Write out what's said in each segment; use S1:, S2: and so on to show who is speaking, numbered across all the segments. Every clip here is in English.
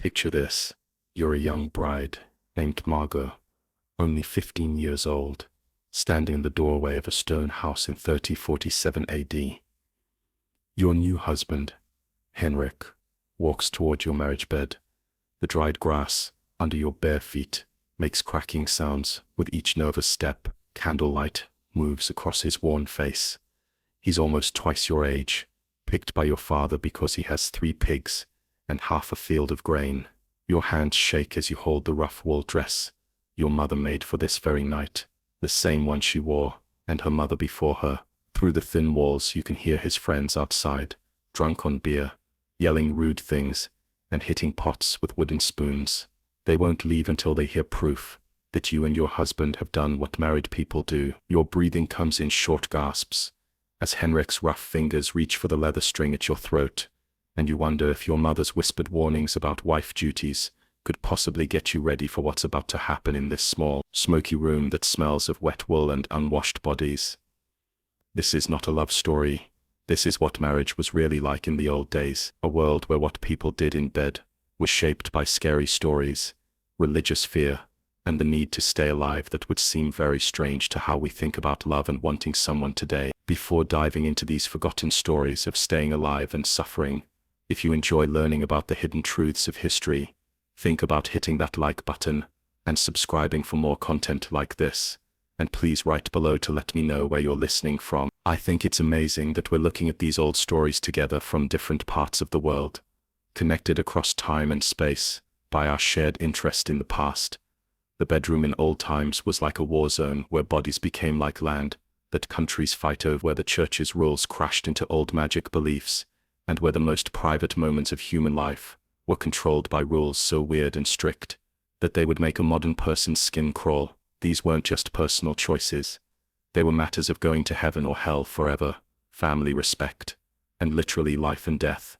S1: Picture this. You're a young bride, named Margot, only 15 years old, standing in the doorway of a stone house in 3047 AD. Your new husband, Henrik, walks toward your marriage bed. The dried grass under your bare feet makes cracking sounds with each nervous step. Candlelight moves across his worn face. He's almost twice your age, picked by your father because he has 3 pigs and half a field of grain. Your hands shake as you hold the rough wool dress your mother made for this very night, the same one she wore, and her mother before her. Through the thin walls you can hear his friends outside, drunk on beer, yelling rude things, and hitting pots with wooden spoons. They won't leave until they hear proof that you and your husband have done what married people do. Your breathing comes in short gasps, as Henrik's rough fingers reach for the leather string at your throat, and you wonder if your mother's whispered warnings about wife duties could possibly get you ready for what's about to happen in this small, smoky room that smells of wet wool and unwashed bodies. This is not a love story. This is what marriage was really like in the old days, a world where what people did in bed was shaped by scary stories, religious fear, and the need to stay alive that would seem very strange to how we think about love and wanting someone today. Before diving into these forgotten stories of staying alive and suffering, if you enjoy learning about the hidden truths of history, think about hitting that like button and subscribing for more content like this. And please write below to let me know where you're listening from. I think it's amazing that we're looking at these old stories together from different parts of the world, connected across time and space by our shared interest in the past. The bedroom in old times was like a war zone where bodies became like land that countries fight over, where the church's rules crashed into old magic beliefs, and where the most private moments of human life were controlled by rules so weird and strict that they would make a modern person's skin crawl. These weren't just personal choices. They were matters of going to heaven or hell forever, family respect, and literally life and death.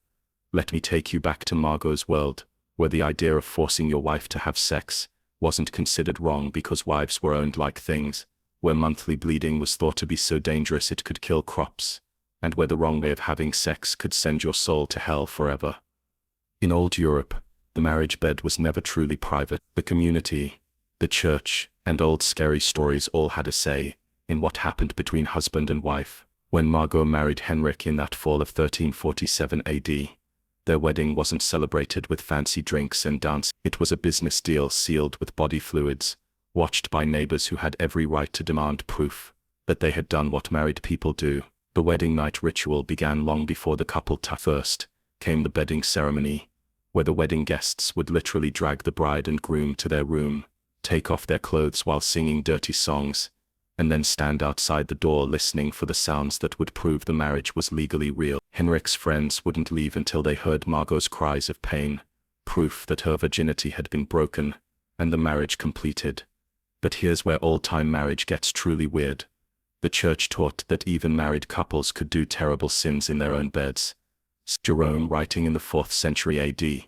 S1: Let me take you back to Margot's world, where the idea of forcing your wife to have sex wasn't considered wrong because wives were owned like things, where monthly bleeding was thought to be so dangerous it could kill crops, and where the wrong way of having sex could send your soul to hell forever. In old Europe, the marriage bed was never truly private. The community, the church, and old scary stories all had a say in what happened between husband and wife. When Margot married Henrik in that fall of 1347 AD, their wedding wasn't celebrated with fancy drinks and dance. It was a business deal sealed with body fluids, watched by neighbors who had every right to demand proof that they had done what married people do. The wedding night ritual began long before the couple first came the bedding ceremony, where the wedding guests would literally drag the bride and groom to their room, take off their clothes while singing dirty songs, and then stand outside the door listening for the sounds that would prove the marriage was legally real. Henrik's friends wouldn't leave until they heard Margot's cries of pain, proof that her virginity had been broken, and the marriage completed. But here's where old-time marriage gets truly weird. The church taught that even married couples could do terrible sins in their own beds. Jerome, writing in the 4th century AD,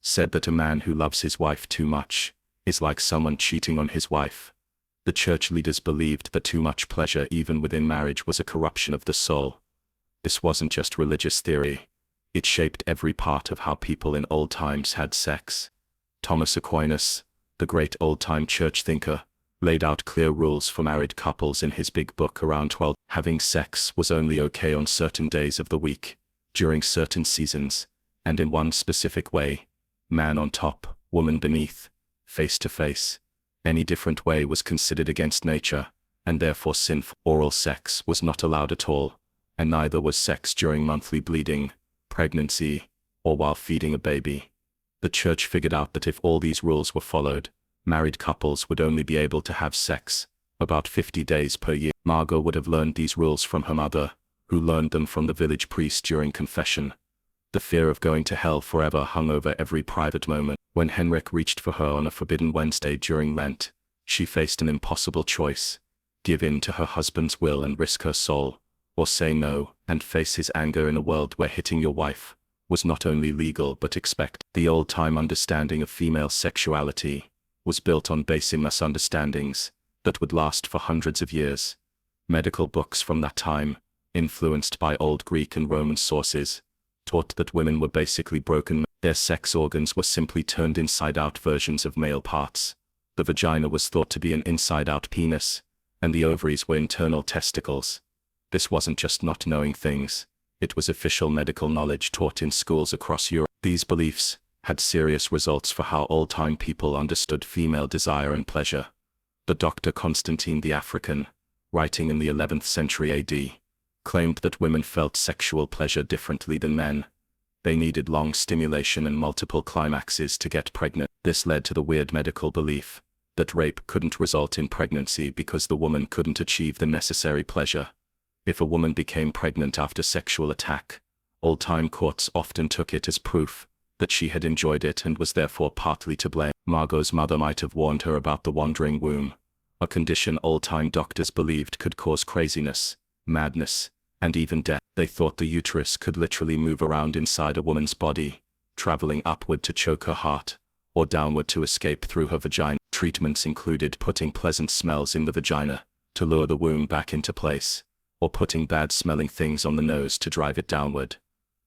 S1: said that a man who loves his wife too much is like someone cheating on his wife. The church leaders believed that too much pleasure even within marriage was a corruption of the soul. This wasn't just religious theory. It shaped every part of how people in old times had sex. Thomas Aquinas, the great old-time church thinker, laid out clear rules for married couples in his big book around 12. Having sex was only okay on certain days of the week, during certain seasons, and in one specific way: man on top, woman beneath, face to face. Any different way was considered against nature, and therefore sinful. Oral sex was not allowed at all, and neither was sex during monthly bleeding, pregnancy, or while feeding a baby. The church figured out that if all these rules were followed, married couples would only be able to have sex about 50 days per year. Margot would have learned these rules from her mother, who learned them from the village priest during confession. The fear of going to hell forever hung over every private moment. When Henrik reached for her on a forbidden Wednesday during Lent, she faced an impossible choice: give in to her husband's will and risk her soul, or say no and face his anger in a world where hitting your wife was not only legal but expected. The old-time understanding of female sexuality was built on basic misunderstandings that would last for hundreds of years. Medical books from that time, influenced by old Greek and Roman sources, taught that women were basically broken. Their sex organs were simply turned inside-out versions of male parts. The vagina was thought to be an inside-out penis, and the ovaries were internal testicles. This wasn't just not knowing things. It was official medical knowledge taught in schools across Europe. These beliefs had serious results for how old-time people understood female desire and pleasure. The Dr. Constantine the African, writing in the 11th century AD, claimed that women felt sexual pleasure differently than men. They needed long stimulation and multiple climaxes to get pregnant. This led to the weird medical belief that rape couldn't result in pregnancy because the woman couldn't achieve the necessary pleasure. If a woman became pregnant after sexual attack, old-time courts often took it as proof that she had enjoyed it and was therefore partly to blame. Margot's mother might have warned her about the wandering womb, a condition old-time doctors believed could cause craziness, madness, and even death. They thought the uterus could literally move around inside a woman's body, traveling upward to choke her heart, or downward to escape through her vagina. Treatments included putting pleasant smells in the vagina to lure the womb back into place, or putting bad-smelling things on the nose to drive it downward.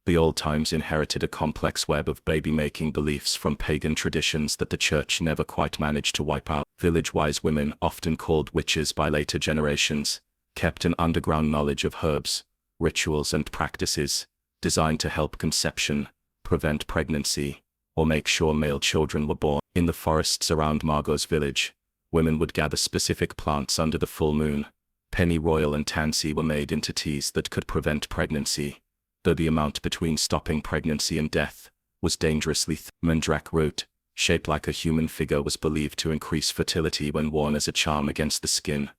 S1: The old times inherited a complex web of baby-making beliefs from pagan traditions that the church never quite managed to wipe out. Village-wise women, often called witches by later generations, kept an underground knowledge of herbs, rituals and practices designed to help conception, prevent pregnancy, or make sure male children were born. In the forests around Margot's village, women would gather specific plants under the full moon. Pennyroyal and tansy were made into teas that could prevent pregnancy, though the amount between stopping pregnancy and death was dangerously thin. Mandrake root, shaped like a human figure, was believed to increase fertility when worn as a charm against the skin.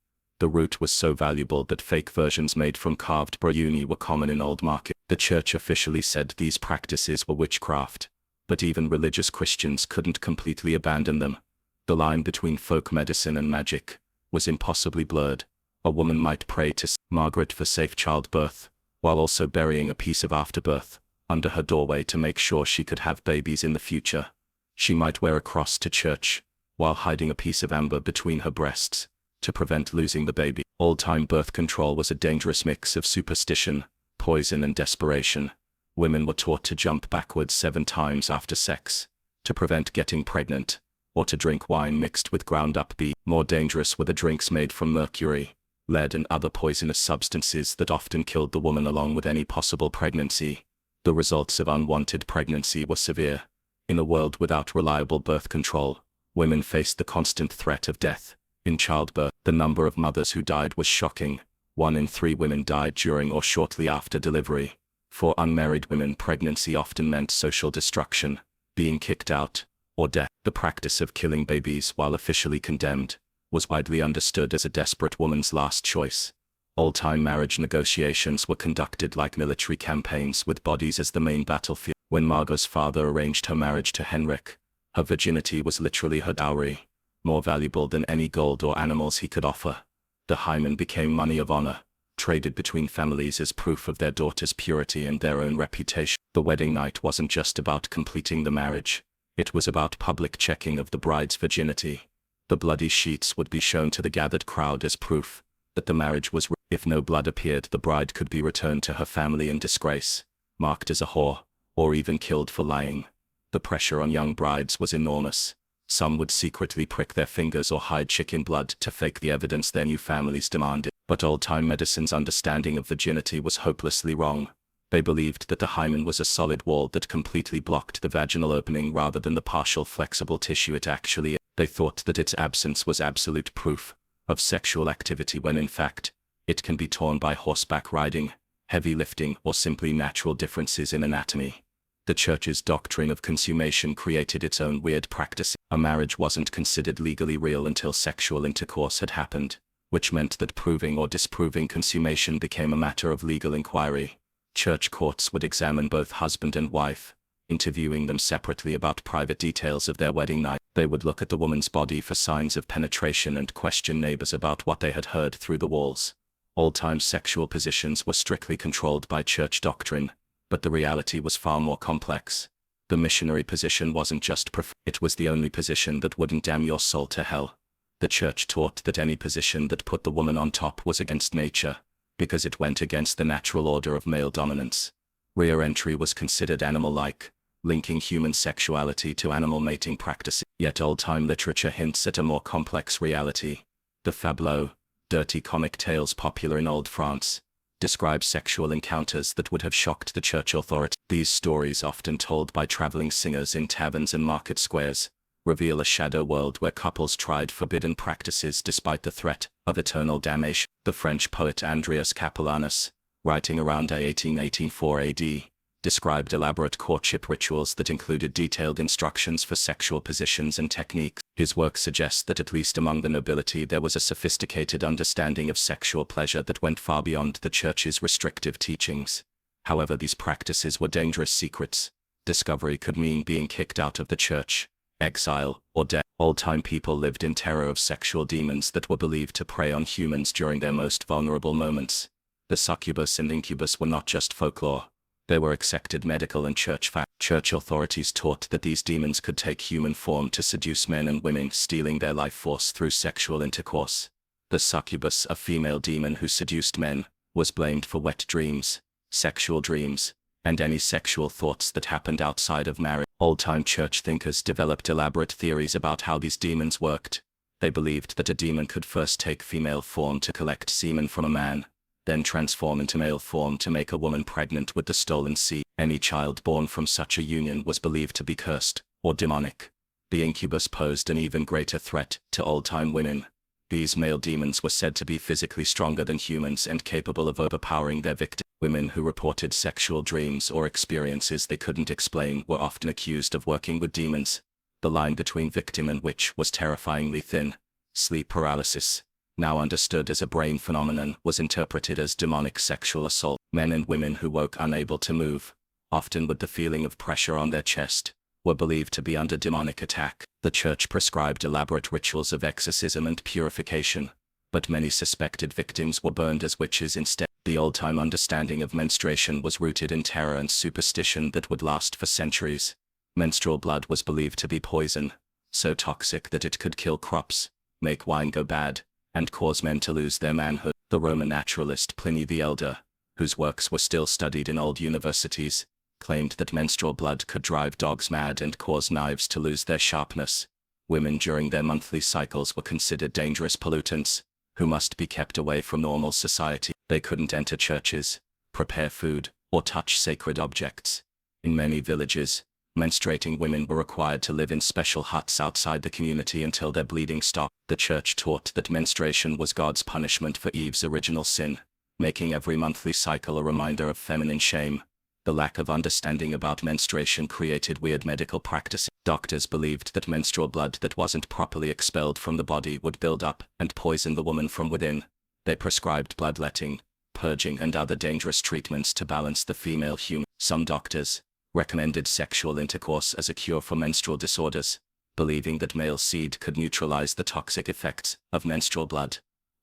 S1: The root was so valuable that fake versions made from carved brahuni were common in old market. The church officially said these practices were witchcraft, but even religious Christians couldn't completely abandon them. The line between folk medicine and magic was impossibly blurred. A woman might pray to Margaret for safe childbirth, while also burying a piece of afterbirth under her doorway to make sure she could have babies in the future. She might wear a cross to church, while hiding a piece of amber between her breasts to prevent losing the baby. Old-time birth control was a dangerous mix of superstition, poison and desperation. Women were taught to jump backwards 7 times after sex to prevent getting pregnant, or to drink wine mixed with ground-up beef. More dangerous were the drinks made from mercury, lead and other poisonous substances that often killed the woman along with any possible pregnancy. The results of unwanted pregnancy were severe. In a world without reliable birth control, women faced the constant threat of death. In childbirth, the number of mothers who died was shocking. 1 in 3 women died during or shortly after delivery. For unmarried women, pregnancy often meant social destruction, being kicked out, or death. The practice of killing babies, while officially condemned, was widely understood as a desperate woman's last choice. Old-time marriage negotiations were conducted like military campaigns, with bodies as the main battlefield. When Margot's father arranged her marriage to Henrik, her virginity was literally her dowry, more valuable than any gold or animals he could offer. The hymen became money of honor, traded between families as proof of their daughter's purity and their own reputation. The wedding night wasn't just about completing the marriage. It was about public checking of the bride's virginity. The bloody sheets would be shown to the gathered crowd as proof that the marriage was real. If no blood appeared, the bride could be returned to her family in disgrace, marked as a whore, or even killed for lying. The pressure on young brides was enormous. Some would secretly prick their fingers or hide chicken blood to fake the evidence their new families demanded. But old-time medicine's understanding of virginity was hopelessly wrong. They believed that the hymen was a solid wall that completely blocked the vaginal opening rather than the partial flexible tissue it actually is. They thought that its absence was absolute proof of sexual activity, when in fact, it can be torn by horseback riding, heavy lifting, or simply natural differences in anatomy. The church's doctrine of consummation created its own weird practice. A marriage wasn't considered legally real until sexual intercourse had happened, which meant that proving or disproving consummation became a matter of legal inquiry. Church courts would examine both husband and wife, interviewing them separately about private details of their wedding night. They would look at the woman's body for signs of penetration and question neighbors about what they had heard through the walls. Old-time sexual positions were strictly controlled by church doctrine, but the reality was far more complex. The missionary position wasn't just it was the only position that wouldn't damn your soul to hell. The church taught that any position that put the woman on top was against nature, because it went against the natural order of male dominance. Rear entry was considered animal-like, linking human sexuality to animal mating practices. Yet old-time literature hints at a more complex reality. The fabliaux, dirty comic tales popular in Old France, describe sexual encounters that would have shocked the church authority. These stories, often told by traveling singers in taverns and market squares, reveal a shadow world where couples tried forbidden practices despite the threat of eternal damnation. The French poet Andreas Capellanus, writing around 1884 AD, described elaborate courtship rituals that included detailed instructions for sexual positions and techniques. His work suggests that at least among the nobility there was a sophisticated understanding of sexual pleasure that went far beyond the church's restrictive teachings. However, these practices were dangerous secrets. Discovery could mean being kicked out of the church, exile, or death. Old-time people lived in terror of sexual demons that were believed to prey on humans during their most vulnerable moments. The succubus and incubus were not just folklore. They were accepted medical and church facts. Church authorities taught that these demons could take human form to seduce men and women, stealing their life force through sexual intercourse. The succubus, a female demon who seduced men, was blamed for wet dreams, sexual dreams, and any sexual thoughts that happened outside of marriage. Old-time church thinkers developed elaborate theories about how these demons worked. They believed that a demon could first take female form to collect semen from a man, then transform into male form to make a woman pregnant with the stolen seed. Any child born from such a union was believed to be cursed, or demonic. The incubus posed an even greater threat to old-time women. These male demons were said to be physically stronger than humans and capable of overpowering their victims. Women who reported sexual dreams or experiences they couldn't explain were often accused of working with demons. The line between victim and witch was terrifyingly thin. Sleep paralysis, now understood as a brain phenomenon, was interpreted as demonic sexual assault. Men and women who woke unable to move, often with the feeling of pressure on their chest, were believed to be under demonic attack. The church prescribed elaborate rituals of exorcism and purification, but many suspected victims were burned as witches instead. The old-time understanding of menstruation was rooted in terror and superstition that would last for centuries. Menstrual blood was believed to be poison, so toxic that it could kill crops, make wine go bad, and cause men to lose their manhood. The Roman naturalist Pliny the Elder, whose works were still studied in old universities, claimed that menstrual blood could drive dogs mad and cause knives to lose their sharpness. Women during their monthly cycles were considered dangerous pollutants, who must be kept away from normal society. They couldn't enter churches, prepare food, or touch sacred objects. In many villages, menstruating women were required to live in special huts outside the community until their bleeding stopped. The church taught that menstruation was God's punishment for Eve's original sin, making every monthly cycle a reminder of feminine shame. The lack of understanding about menstruation created weird medical practices. Doctors believed that menstrual blood that wasn't properly expelled from the body would build up and poison the woman from within. They prescribed bloodletting, purging, and other dangerous treatments to balance the female human. Some doctors recommended sexual intercourse as a cure for menstrual disorders, believing that male seed could neutralize the toxic effects of menstrual blood.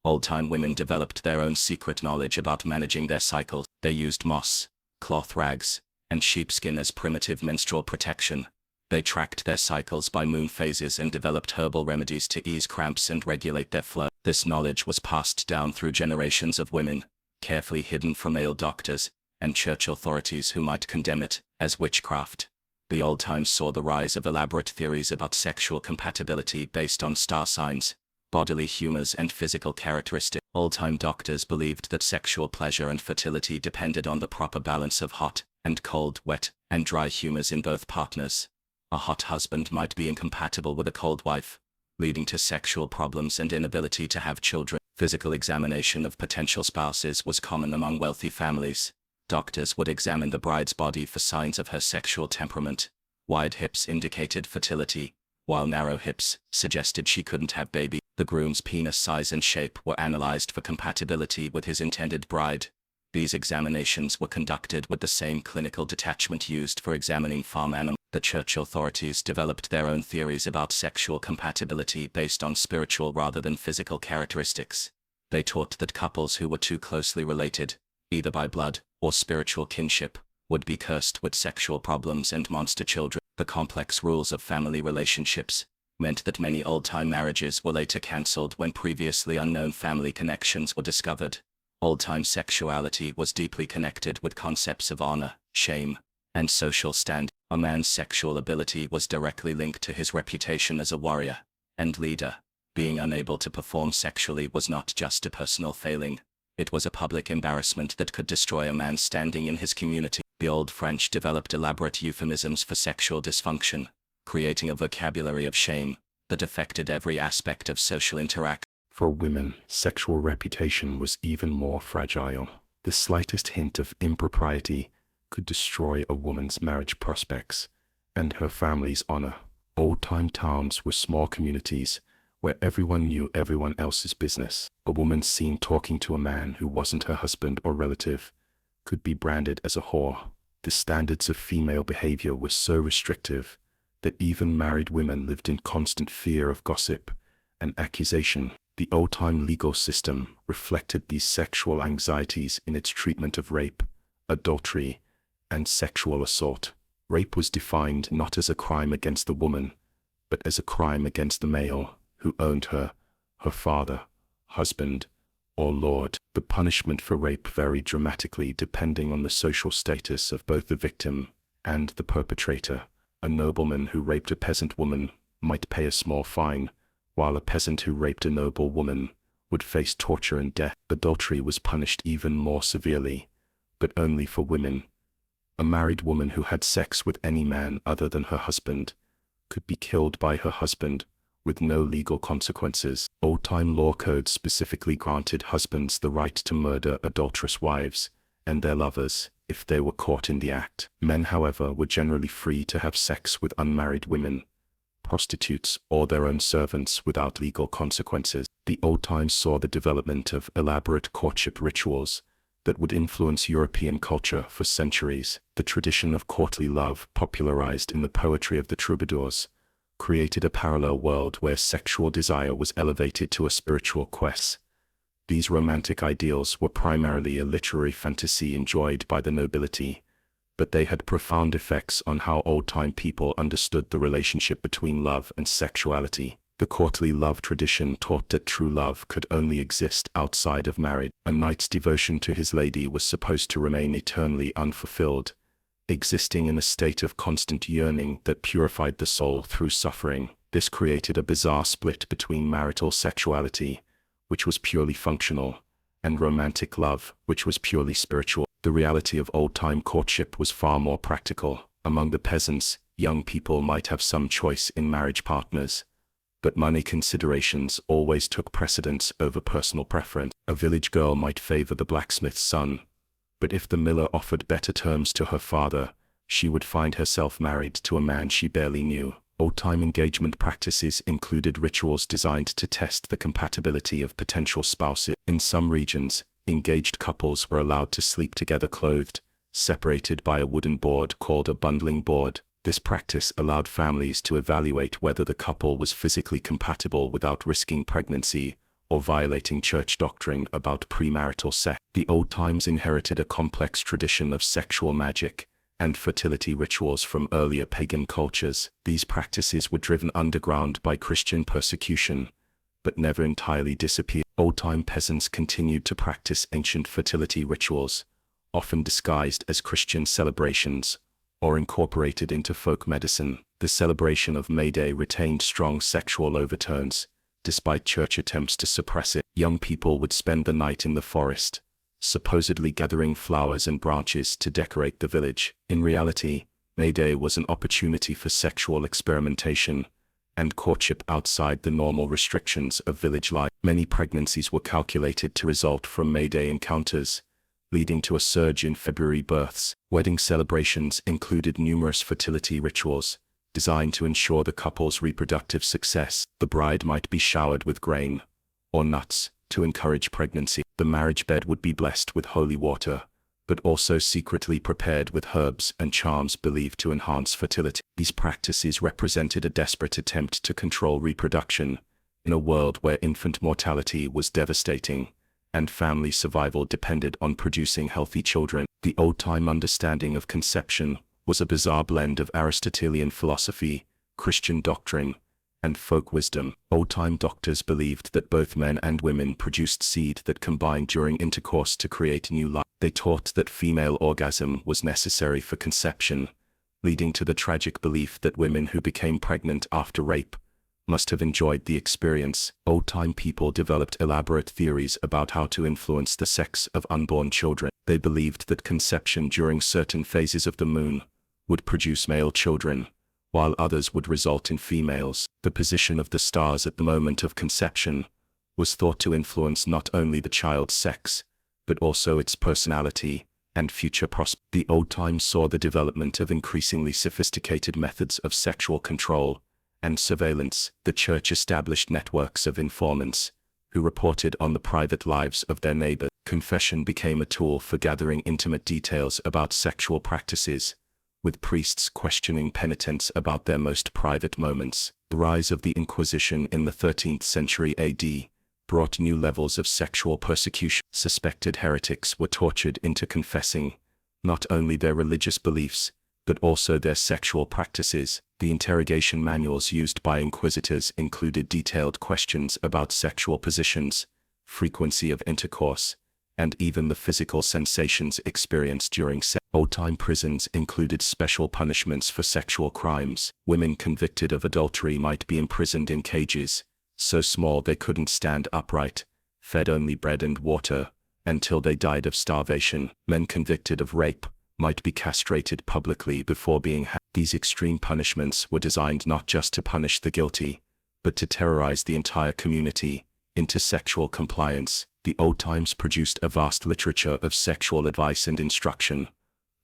S1: Old-time women developed their own secret knowledge about managing their cycles. They used moss, cloth rags, and sheepskin as primitive menstrual protection. They tracked their cycles by moon phases and developed herbal remedies to ease cramps and regulate their flow. This knowledge was passed down through generations of women, carefully hidden from male doctors and church authorities who might condemn it as witchcraft. The old times saw the rise of elaborate theories about sexual compatibility based on star signs, bodily humors, and physical characteristics. Old-time doctors believed that sexual pleasure and fertility depended on the proper balance of hot and cold, wet and dry humors in both partners. A hot husband might be incompatible with a cold wife, leading to sexual problems and inability to have children. Physical examination of potential spouses was common among wealthy families. Doctors would examine the bride's body for signs of her sexual temperament. Wide hips indicated fertility, while narrow hips suggested she couldn't have baby. The groom's penis size and shape were analyzed for compatibility with his intended bride. These examinations were conducted with the same clinical detachment used for examining farm animals. The church authorities developed their own theories about sexual compatibility based on spiritual rather than physical characteristics. They taught that couples who were too closely related, either by blood or spiritual kinship, would be cursed with sexual problems and monster children. The complex rules of family relationships meant that many old-time marriages were later cancelled when previously unknown family connections were discovered. Old-time sexuality was deeply connected with concepts of honor, shame, and social standing.
S2: A man's sexual ability was directly linked to his reputation as a warrior and leader. Being unable to perform sexually was not just a personal failing. It was a public embarrassment that could destroy a man's standing in his community. The Old French developed elaborate euphemisms for sexual dysfunction, creating a vocabulary of shame that affected every aspect of social interaction.
S1: For women, sexual reputation was even more fragile. The slightest hint of impropriety could destroy a woman's marriage prospects and her family's honor. Old-time towns were small communities where everyone knew everyone else's business. A woman seen talking to a man who wasn't her husband or relative could be branded as a whore. The standards of female behavior were so restrictive that even married women lived in constant fear of gossip and accusation. The old-time legal system reflected these sexual anxieties in its treatment of rape, adultery, and sexual assault. Rape was defined not as a crime against the woman, but as a crime against the male who owned her, her father, husband, or lord. The punishment for rape varied dramatically depending on the social status of both the victim and the perpetrator. A nobleman who raped a peasant woman might pay a small fine, while a peasant who raped a noble woman would face torture and death. Adultery was punished even more severely, but only for women. A married woman who had sex with any man other than her husband could be killed by her husband with no legal consequences. Old-time law codes specifically granted husbands the right to murder adulterous wives and their lovers if they were caught in the act. Men, however, were generally free to have sex with unmarried women, prostitutes, or their own servants without legal consequences. The old times saw the development of elaborate courtship rituals that would influence European culture for centuries. The tradition of courtly love, popularized in the poetry of the troubadours, created a parallel world where sexual desire was elevated to a spiritual quest. These romantic ideals were primarily a literary fantasy enjoyed by the nobility, but they had profound effects on how old-time people understood the relationship between love and sexuality. The courtly love tradition taught that true love could only exist outside of marriage. A knight's devotion to his lady was supposed to remain eternally unfulfilled, existing in a state of constant yearning that purified the soul through suffering. This created a bizarre split between marital sexuality, which was purely functional, and romantic love, which was purely spiritual. The reality of old-time courtship was far more practical. Among the peasants, young people might have some choice in marriage partners, but money considerations always took precedence over personal preference. A village girl might favor the blacksmith's son, but if the miller offered better terms to her father, she would find herself married to a man she barely knew. Old-time engagement practices included rituals designed to test the compatibility of potential spouses. In some regions, engaged couples were allowed to sleep together clothed, separated by a wooden board called a bundling board. This practice allowed families to evaluate whether the couple was physically compatible without risking pregnancy or violating church doctrine about premarital sex. The old times inherited a complex tradition of sexual magic and fertility rituals from earlier pagan cultures. These practices were driven underground by Christian persecution, but never entirely disappeared. Old-time peasants continued to practice ancient fertility rituals, often disguised as Christian celebrations or incorporated into folk medicine. The celebration of May Day retained strong sexual overtones, despite church attempts to suppress it. Young people would spend the night in the forest, supposedly gathering flowers and branches to decorate the village. In reality, May Day was an opportunity for sexual experimentation and courtship outside the normal restrictions of village life. Many pregnancies were calculated to result from May Day encounters, leading to a surge in February births. Wedding celebrations included numerous fertility rituals, designed to ensure the couple's reproductive success. The bride might be showered with grain or nuts to encourage pregnancy. The marriage bed would be blessed with holy water, but also secretly prepared with herbs and charms believed to enhance fertility. These practices represented a desperate attempt to control reproduction in a world where infant mortality was devastating and family survival depended on producing healthy children. The old-time understanding of conception was a bizarre blend of Aristotelian philosophy, Christian doctrine, and folk wisdom. Old-time doctors believed that both men and women produced seed that combined during intercourse to create new life. They taught that female orgasm was necessary for conception, leading to the tragic belief that women who became pregnant after rape must have enjoyed the experience. Old-time people developed elaborate theories about how to influence the sex of unborn children. They believed that conception during certain phases of the moon would produce male children, while others would result in females. The position of the stars at the moment of conception was thought to influence not only the child's sex, but also its personality and future prospects. The old times saw the development of increasingly sophisticated methods of sexual control and surveillance. The church established networks of informants who reported on the private lives of their neighbors. Confession became a tool for gathering intimate details about sexual practices, with priests questioning penitents about their most private moments. The rise of the Inquisition in the 13th century AD brought new levels of sexual persecution. Suspected heretics were tortured into confessing not only their religious beliefs, but also their sexual practices. The interrogation manuals used by inquisitors included detailed questions about sexual positions, frequency of intercourse, and even the physical sensations experienced during sex. Old-time prisons included special punishments for sexual crimes. Women convicted of adultery might be imprisoned in cages, so small they couldn't stand upright, fed only bread and water, until they died of starvation. Men convicted of rape might be castrated publicly before being hanged. These extreme punishments were designed not just to punish the guilty, but to terrorize the entire community into sexual compliance. The old times produced a vast literature of sexual advice and instruction,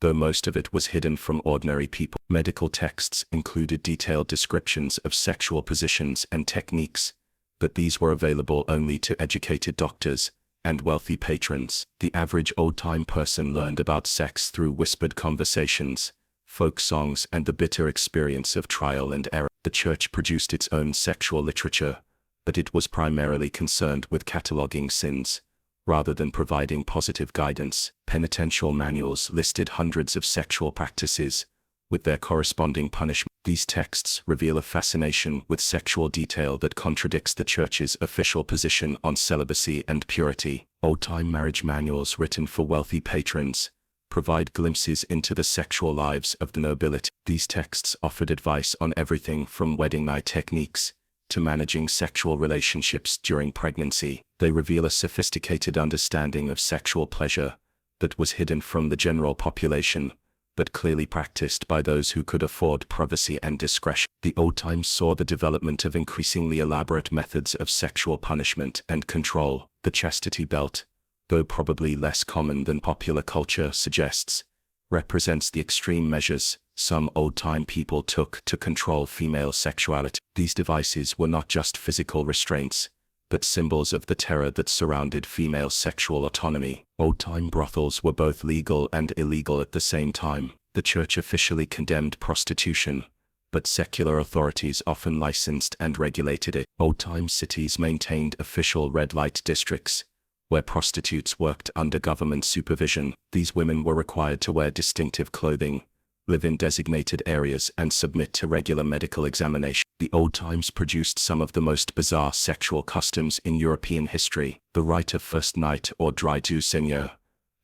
S1: though most of it was hidden from ordinary people. Medical texts included detailed descriptions of sexual positions and techniques, but these were available only to educated doctors and wealthy patrons. The average old-time person learned about sex through whispered conversations, folk songs, and the bitter experience of trial and error. The church produced its own sexual literature, but it was primarily concerned with cataloging sins, rather than providing positive guidance. Penitential manuals listed hundreds of sexual practices, with their corresponding punishment. These texts reveal a fascination with sexual detail that contradicts the Church's official position on celibacy and purity. Old-time marriage manuals written for wealthy patrons provide glimpses into the sexual lives of the nobility. These texts offered advice on everything from wedding night techniques to managing sexual relationships during pregnancy. They reveal a sophisticated understanding of sexual pleasure that was hidden from the general population, but clearly practiced by those who could afford privacy and discretion. The old times saw the development of increasingly elaborate methods of sexual punishment and control. The chastity belt, though probably less common than popular culture suggests, represents the extreme measures some old-time people took to control female sexuality. These devices were not just physical restraints, but symbols of the terror that surrounded female sexual autonomy. Old-time brothels were both legal and illegal at the same time. The church officially condemned prostitution, but secular authorities often licensed and regulated it. Old-time cities maintained official red light districts, where prostitutes worked under government supervision. These women were required to wear distinctive clothing, live in designated areas, and submit to regular medical examination. The old times produced some of the most bizarre sexual customs in European history. The right of first night, or droit du seigneur,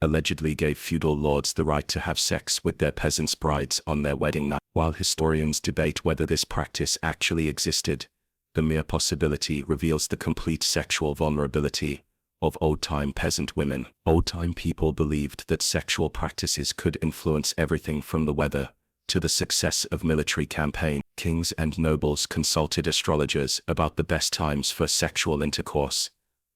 S1: allegedly gave feudal lords the right to have sex with their peasants' brides on their wedding night. While historians debate whether this practice actually existed, the mere possibility reveals the complete sexual vulnerability of old-time peasant women. Old-time people believed that sexual practices could influence everything from the weather to the success of military campaigns. Kings and nobles consulted astrologers about the best times for sexual intercourse,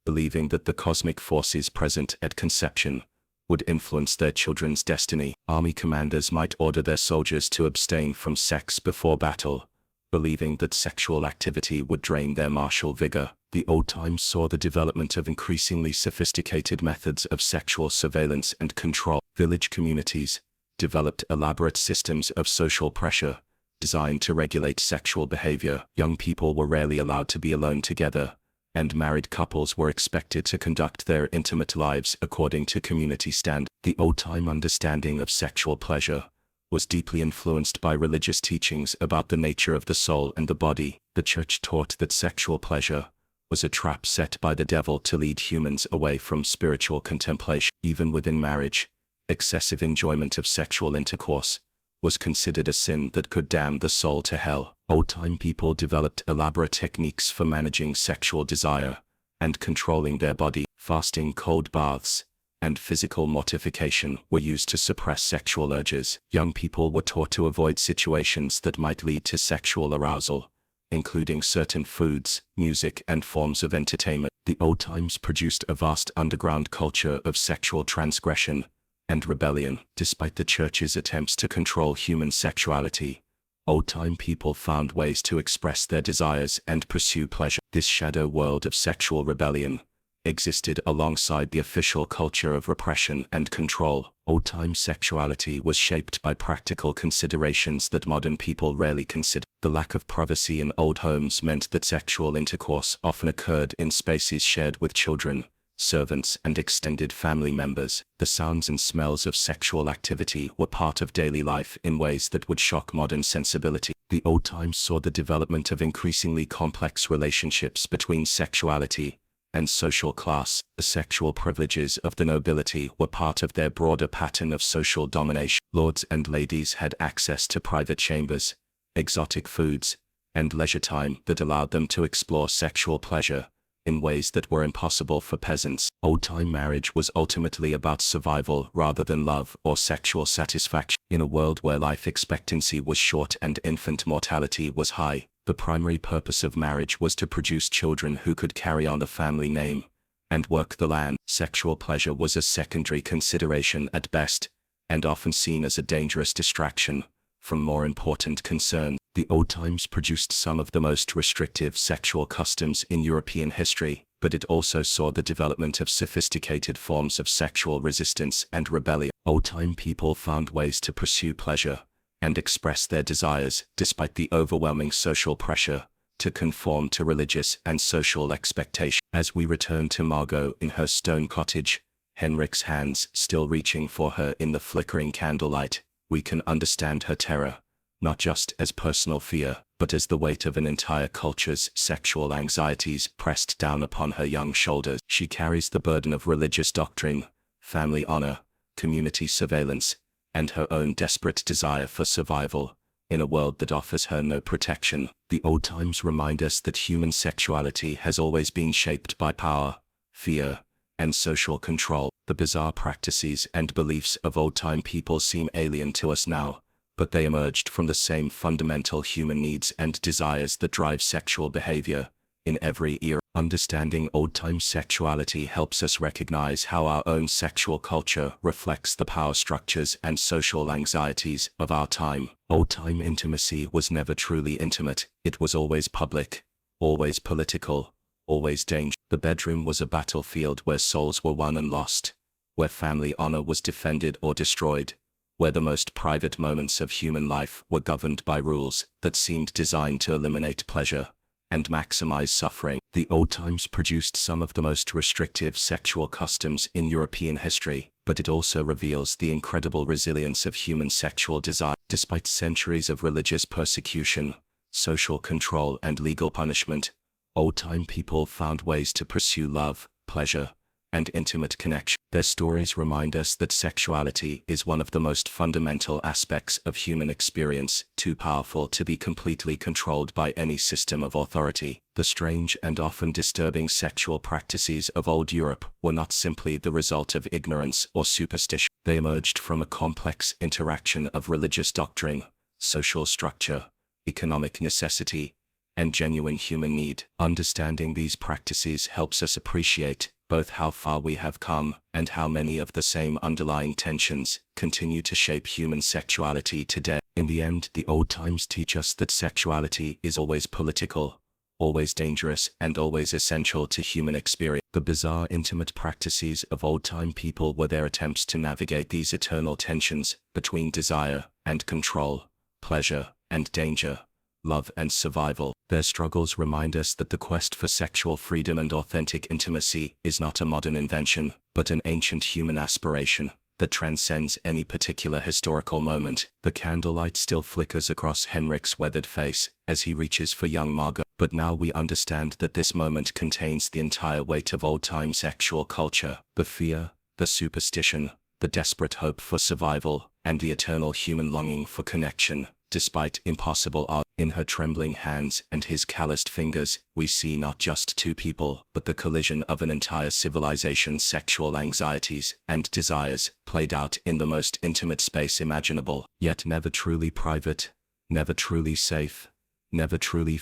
S1: believing that the cosmic forces present at conception would influence their children's destiny. Army commanders might order their soldiers to abstain from sex before battle, believing that sexual activity would drain their martial vigor. The old times saw the development of increasingly sophisticated methods of sexual surveillance and control. Village communities developed elaborate systems of social pressure designed to regulate sexual behavior. Young people were rarely allowed to be alone together, and married couples were expected to conduct their intimate lives according to community standards. The old-time understanding of sexual pleasure was deeply influenced by religious teachings about the nature of the soul and the body. The church taught that sexual pleasure was a trap set by the devil to lead humans away from spiritual contemplation. Even within marriage, excessive enjoyment of sexual intercourse
S2: was considered a sin that could damn the soul to hell. Old-time people developed elaborate techniques for managing sexual desire and controlling their body. Fasting, cold baths, and physical mortification were used to suppress sexual urges. Young people were taught to avoid situations that might lead to sexual arousal, including certain foods, music, and forms of entertainment. The old times produced a vast underground culture of sexual transgression and rebellion. Despite the church's attempts to control human sexuality, old-time people found ways to express their desires and pursue pleasure. This shadow world of sexual rebellion existed alongside the official culture of repression and control. Old-time sexuality was shaped by practical considerations that modern people rarely consider. The lack of privacy in old homes meant that sexual intercourse often occurred in spaces shared with children, servants, and extended family members. The sounds and smells of sexual activity were part of daily life in ways that would shock modern sensibility. The old times saw the development of increasingly complex relationships between sexuality and social class. The sexual privileges of the nobility were part of their broader pattern of social domination. Lords and ladies had access to private chambers, exotic foods, and leisure time that allowed them to explore sexual pleasure in ways that were impossible for peasants. Old-time marriage was ultimately about survival rather than love or sexual satisfaction. In a world where life expectancy was short and infant mortality was high, the primary purpose of marriage was to produce children who could carry on the family name and work the land. Sexual pleasure was a secondary consideration at best, and often seen as a dangerous distraction from more important concerns. The old times produced some of the most restrictive sexual customs in European history, but it also saw the development of sophisticated forms of sexual resistance and rebellion. Old-time people found ways to pursue pleasure and express their desires despite the overwhelming social pressure to conform to religious and social expectations. As we return to Margot in her stone cottage, Henrik's hands still reaching for her in the flickering candlelight, we can understand her terror, not just as personal fear, but as the weight of an entire culture's sexual anxieties pressed down upon her young shoulders. She carries the burden of religious doctrine, family honor, community surveillance, and her own desperate desire for survival in a world that offers her no protection. The old times remind us that human sexuality has always been shaped by power, fear, and social control. The bizarre practices and beliefs of old-time people seem alien to us now, but they emerged from the same fundamental human needs and desires that drive sexual behavior in every era. Understanding old-time sexuality helps us recognize how our own sexual culture reflects the power structures and social anxieties of our time. Old-time intimacy was never truly intimate. It was always public, always political, always dangerous. The bedroom was a battlefield where souls were won and lost, where family honor was defended or destroyed, where the most private moments of human life were governed by rules that seemed designed to eliminate pleasure and maximize suffering. The old times produced some of the most restrictive sexual customs in European history, but it also reveals the incredible resilience of human sexual desire. Despite centuries of religious persecution, social control, and legal punishment, old-time people found ways to pursue love, pleasure, and intimate connection. Their stories remind us that sexuality is one of the most fundamental aspects of human experience, too powerful to be completely controlled by any system of authority. The strange and often disturbing sexual practices of old Europe were not simply the result of ignorance or superstition. They emerged from a complex interaction of religious doctrine, social structure, economic necessity, and genuine human need. Understanding these practices helps us appreciate both how far we have come and how many of the same underlying tensions continue to shape human sexuality today. In the end, the old times teach us that sexuality is always political, always dangerous, and always essential to human experience. The bizarre intimate practices of old-time people were their attempts to navigate these eternal tensions between desire and control, pleasure and danger, love and survival. Their struggles remind us that the quest for sexual freedom and authentic intimacy is not a modern invention, but an ancient human aspiration that transcends any particular historical moment. The candlelight still flickers across Henrik's weathered face as he reaches for young Margot, but now we understand that this moment contains the entire weight of old-time sexual culture, the fear, the superstition, the desperate hope for survival, and the eternal human longing for connection. Despite impossible art in her trembling hands and his calloused fingers, we see not just two people, but the collision of an entire civilization's sexual anxieties and desires, played out in the most intimate space imaginable, yet never truly private, never truly safe, never truly